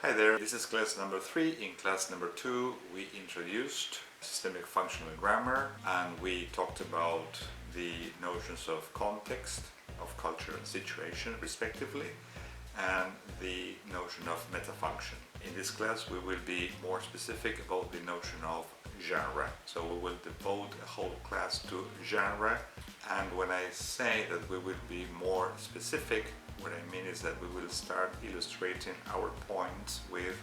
Hi there, this is class number 3. In class number 2 we introduced systemic functional grammar and we talked about the notions of context, of culture and situation respectively, and the notion of metafunction. In this class we will be more specific about the notion of genre. So we will devote a whole class to genre, and when I say that we will be more specific, what I mean is that we will start illustrating our points with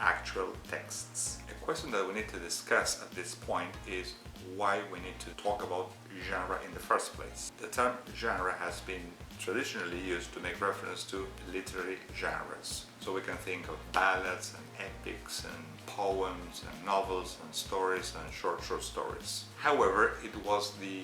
actual texts. A question that we need to discuss at this point is why we need to talk about genre in the first place. The term genre has been traditionally used to make reference to literary genres. So we can think of ballads and epics and poems and novels and stories and short stories. However, it was the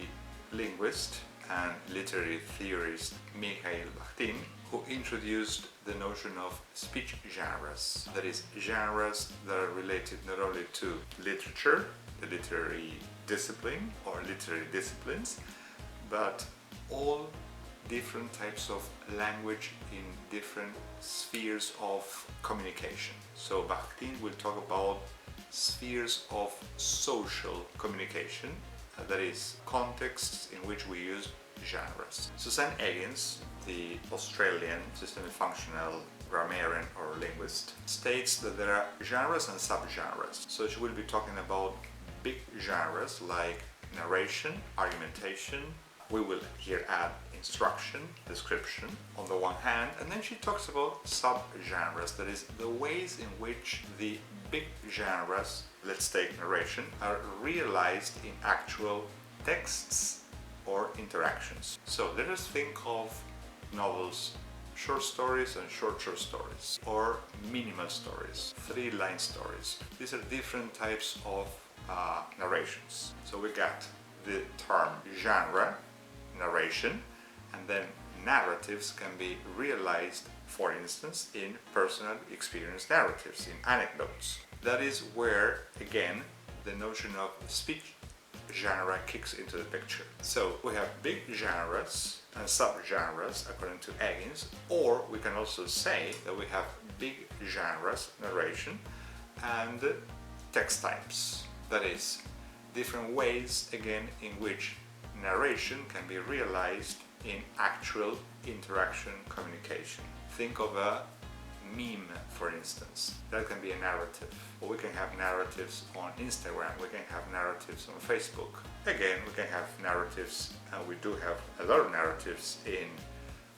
linguist and literary theorist Baktin who introduced the notion of speech genres. That is, genres that are related not only to literature, the literary discipline or literary disciplines, but all different types of language in different spheres of communication. So Baktin will talk about spheres of social communication, that is, contexts in which we use genres. Suzanne Eggins, the Australian systemic functional grammarian or linguist, states that there are genres and subgenres. So she will be talking about big genres like narration, argumentation. We will here add instruction, description on the one hand, and then she talks about subgenres, that is, the ways in which the big genres, let's take narration, are realized in actual texts or interactions. So let us think of novels, short stories and short stories, or minimal stories, 3-line stories. These are different types of narrations. So we got the term genre, narration, and then narratives can be realized, for instance, in personal experience narratives, in anecdotes. That is where, again, the notion of speech genre kicks into the picture. So we have big genres and subgenres according to Eggins, or we can also say that we have big genres, narration, and text types. That is, different ways, again, in which narration can be realized in actual interaction communication. Think of a meme, for instance. That can be a narrative. Or we can have narratives on Instagram, we can have narratives on Facebook. Again, we can have narratives, and we do have a lot of narratives in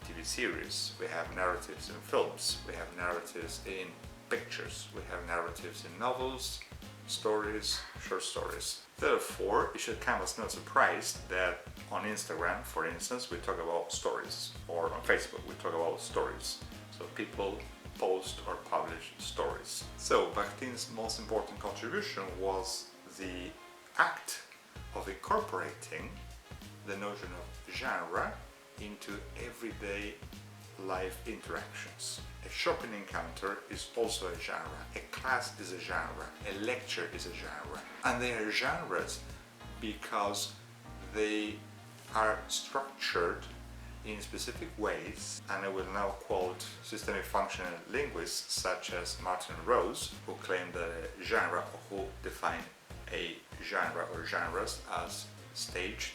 TV series. We have narratives in films, we have narratives in pictures, we have narratives in novels, stories, short stories. Therefore, it should come as no surprise that on Instagram, for instance, we talk about stories, or on Facebook we talk about stories. So people post or publish stories. So Baktin's most important contribution was the act of incorporating the notion of genre into everyday life interactions. A shopping encounter is also a genre, a class is a genre, a lecture is a genre. And they are genres because they are structured in specific ways, and I will now quote systemic functional linguists such as Martin Rose, who claim that a genre, or who define a genre or genres as staged,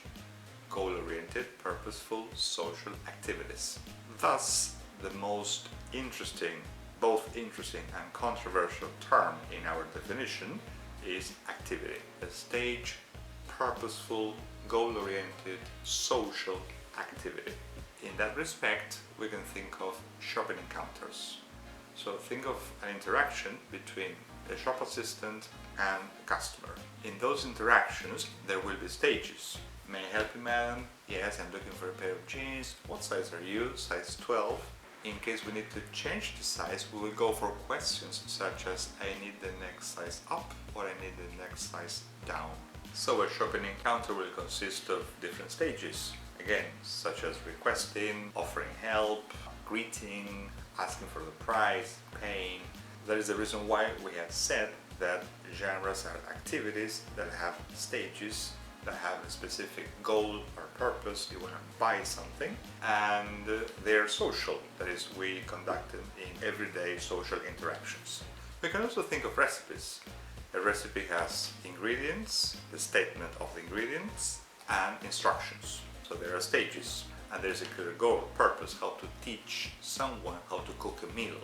goal-oriented, purposeful social activities. Thus, the most interesting, both interesting and controversial term in our definition is activity. A staged, purposeful, goal-oriented social activity. In that respect, we can think of shopping encounters. So think of an interaction between a shop assistant and a customer. In those interactions, there will be stages. May I help you, madam? Yes, I'm looking for a pair of jeans. What size are you? Size 12. In case we need to change the size, we will go for questions such as I need the next size up or I need the next size down. So a shopping encounter will consist of different stages. Again, such as requesting, offering help, greeting, asking for the price, paying. That is the reason why we have said that genres are activities that have stages that have a specific goal or purpose. You want to buy something, and they're social. That is, we conduct them in everyday social interactions. We can also think of recipes. A recipe has ingredients, the statement of the ingredients, and instructions. So there are stages, and there's a clear goal, purpose, how to teach someone how to cook a meal.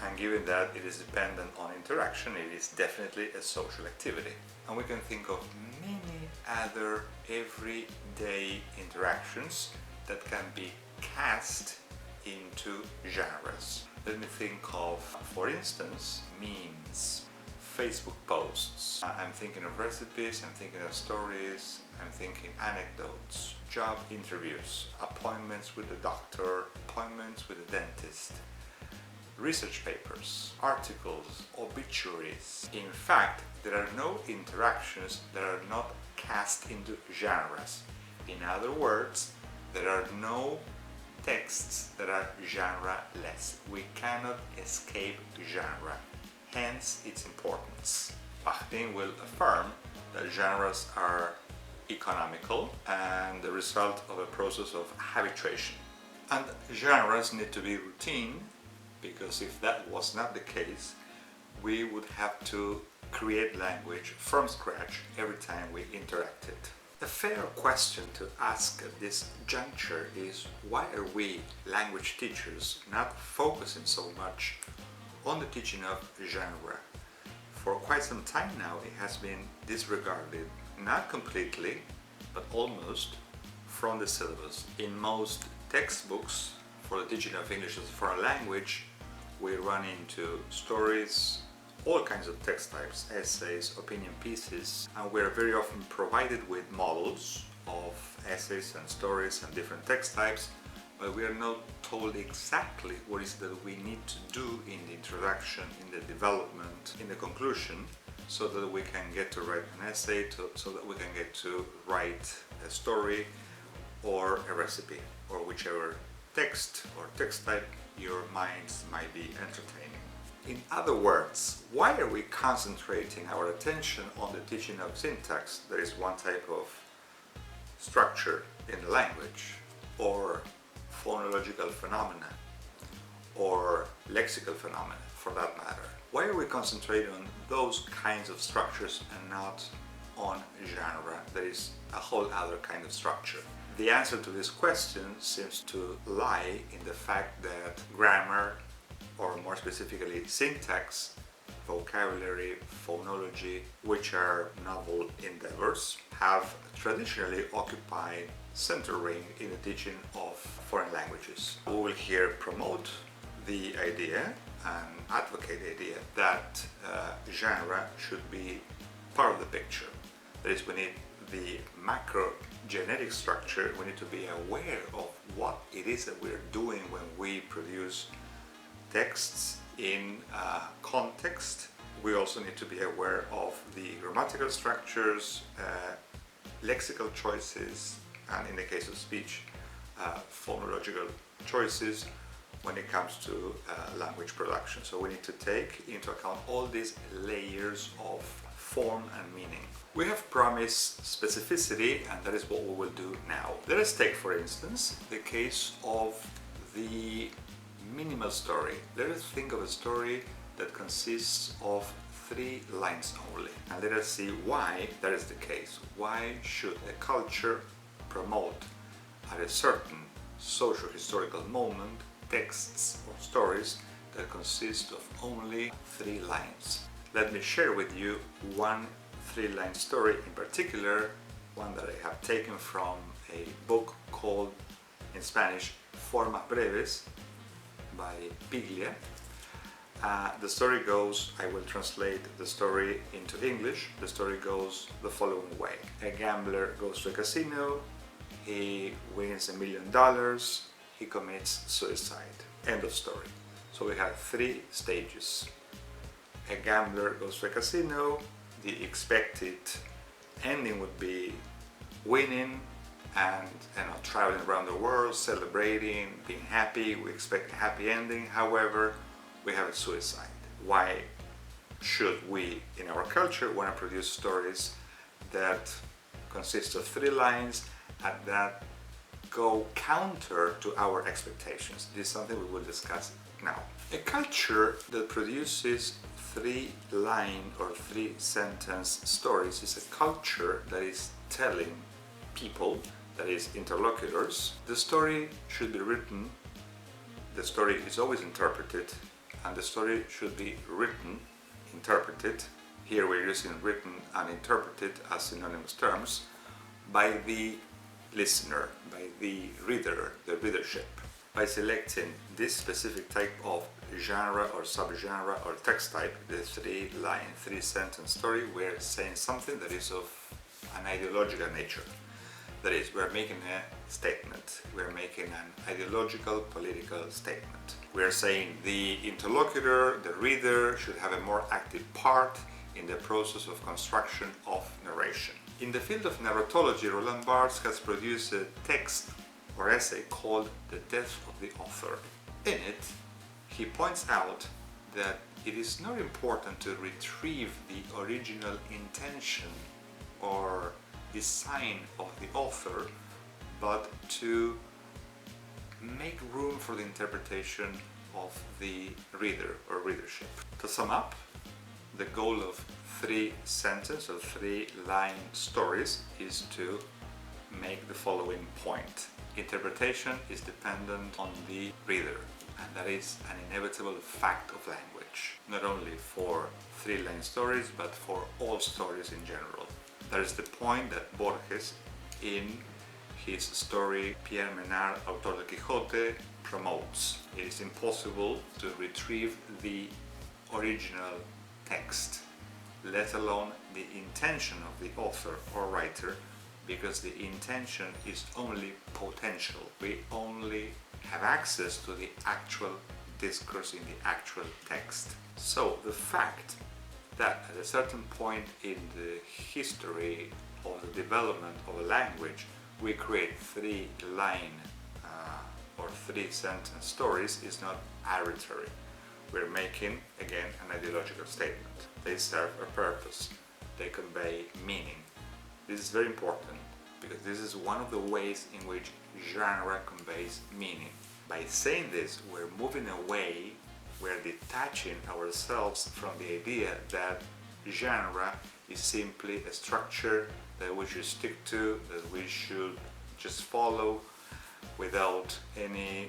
And given that it is dependent on interaction, it is definitely a social activity. And we can think of many other everyday interactions that can be cast into genres. Let me think of, for instance, memes, Facebook posts. I'm thinking of recipes, I'm thinking of stories, I'm thinking anecdotes, job interviews, appointments with the doctor, appointments with the dentist, research papers, articles, obituaries. In fact, there are no interactions that are not cast into genres. In other words, there are no texts that are genre-less. We cannot escape genre, hence its importance. Baktin will affirm that genres are economical and the result of a process of habituation. And genres need to be routine, because if that was not the case, we would have to create language from scratch every time we interacted. A fair question to ask at this juncture is, why are we, language teachers, not focusing so much on the teaching of genre? For quite some time now it has been disregarded, not completely, but almost, from the syllabus. In most textbooks for the teaching of English as a foreign language, we run into stories, all kinds of text types, essays, opinion pieces, and we're very often provided with models of essays and stories and different text types, but we are not told exactly what is that we need to do in the introduction, in the development, in the conclusion, so that we can get to write an essay, so that we can get to write a story or a recipe, or whichever text or text type your minds might be entertaining. In other words, why are we concentrating our attention on the teaching of syntax, that is one type of structure in the language, or phonological phenomena, or lexical phenomena for that matter? Why are we concentrating on those kinds of structures and not on genre, that is a whole other kind of structure? The answer to this question seems to lie in the fact that grammar, or more specifically syntax, vocabulary, phonology, which are novel endeavors, have traditionally occupied center ring in the teaching of foreign languages. We will here promote the idea and advocate the idea that genre should be part of the picture. That is, we need the macro genetic structure, we need to be aware of what it is that we're doing when we produce texts in context. We also need to be aware of the grammatical structures, lexical choices, and in the case of speech, phonological choices when it comes to language production. So we need to take into account all these layers of form and meaning. We have promised specificity, and that is what we will do now. Let us take, for instance, the case of the minimal story. Let us think of a story that consists of 3 lines only, and let us see why that is the case. Why should a culture promote at a certain socio-historical moment texts or stories that consist of only 3 lines? Let me share with you one 3-line story in particular, one that I have taken from a book called, in Spanish, Formas Breves by Piglia. The story goes, I will translate the story into English. The story goes the following way. A gambler goes to a casino, he wins $1 million, he commits suicide. End of story. So we have 3 stages. A gambler goes to a casino, the expected ending would be winning and traveling around the world, celebrating, being happy. We expect a happy ending. However, we have a suicide. Why should we, in our culture, want to produce stories that consists of 3 lines and that go counter to our expectations. This is something we will discuss now. A culture that produces 3-line or 3-sentence stories is a culture that is telling people, that is interlocutors, the story should be written, the story is always interpreted, and the story should be written, interpreted, here we're using written and interpreted as synonymous terms, by the listener, by the reader, the readership. By selecting this specific type of genre or subgenre or text type, the 3-line, 3-sentence story, we're saying something that is of an ideological nature. That is, we're making a statement, we're making an ideological, political statement. We're saying the interlocutor, the reader, should have a more active part in the process of construction of narration. In the field of narratology, Roland Barthes has produced a text or essay called The Death of the Author. In it, he points out that it is not important to retrieve the original intention or design of the author, but to make room for the interpretation of the reader or readership. To sum up, the goal of 3-sentence or 3-line stories is to make the following point. Interpretation is dependent on the reader, and that is an inevitable fact of language, not only for 3-line stories, but for all stories in general. That is the point that Borges, in his story Pierre, Menard, Autor de Quijote, promotes. It is impossible to retrieve the original text, let alone the intention of the author or writer, because the intention is only potential. We only have access to the actual discourse in the actual text. So the fact that at a certain point in the history of the development of a language we create 3-line or 3-sentence stories is not arbitrary. We're making, again, an ideological statement. They serve a purpose. They convey meaning. This is very important because this is one of the ways in which genre conveys meaning. By saying this, we're moving away, we're detaching ourselves from the idea that genre is simply a structure that we should stick to, that we should just follow without any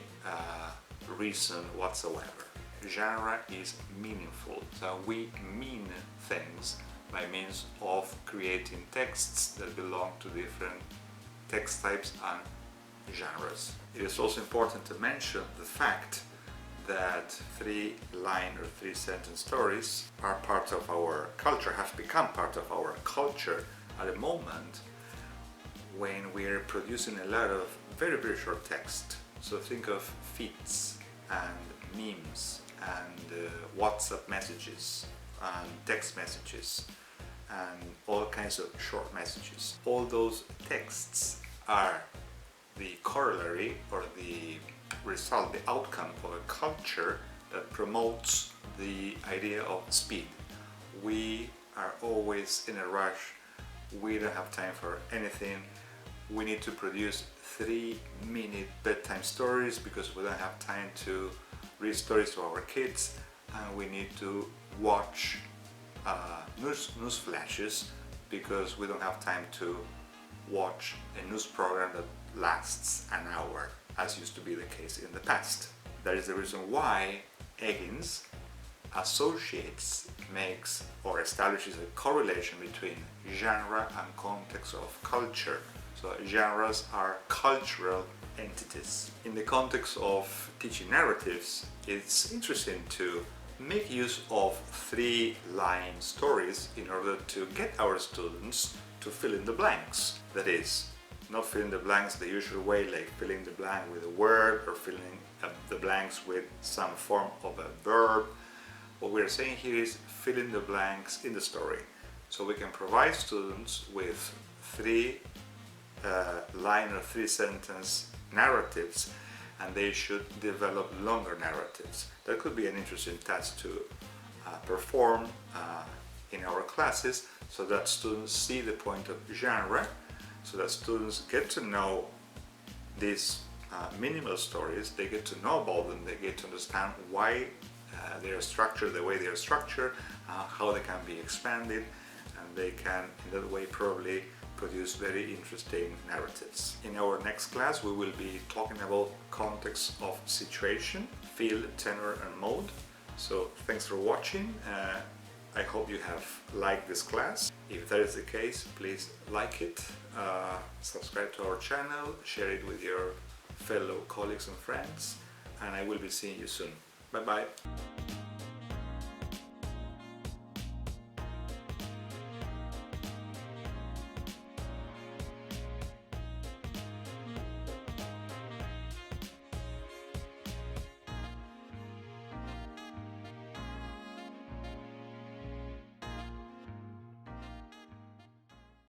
reason whatsoever. Genre is meaningful, so we mean things by means of creating texts that belong to different text types and genres. It is also important to mention the fact that 3-line or 3-sentence stories are part of our culture, have become part of our culture at a moment when we're producing a lot of very, very short text. So think of feeds and memes and WhatsApp messages and text messages and all kinds of short messages. All those texts are the corollary or the result, the outcome of a culture that promotes the idea of speed. We are always in a rush, we don't have time for anything, we need to produce 3-minute bedtime stories because we don't have time to read stories to our kids, and we need to watch news flashes because we don't have time to watch a news program that lasts an hour, as used to be the case in the past. That is the reason why Eggins associates, makes or establishes a correlation between genre and context of culture. So genres are cultural entities. In the context of teaching narratives, it's interesting to make use of 3-line stories in order to get our students to fill in the blanks. That is, not filling the blanks the usual way, like filling the blank with a word or filling the blanks with some form of a verb. What we're saying here is filling the blanks in the story. So we can provide students with 3-line or 3-sentence narratives, and they should develop longer narratives. That could be an interesting task to perform in our classes, so that students see the point of genre so that students get to know these minimal stories, they get to know about them, they get to understand why they are structured the way they are structured, how they can be expanded, and they can in that way probably produce very interesting narratives. In our next class we will be talking about context of situation, feel, tenor and mode. So thanks for watching. I hope you have liked this class. If that is the case, please like it, subscribe to our channel, share it with your fellow colleagues and friends, and I will be seeing you soon. Bye bye.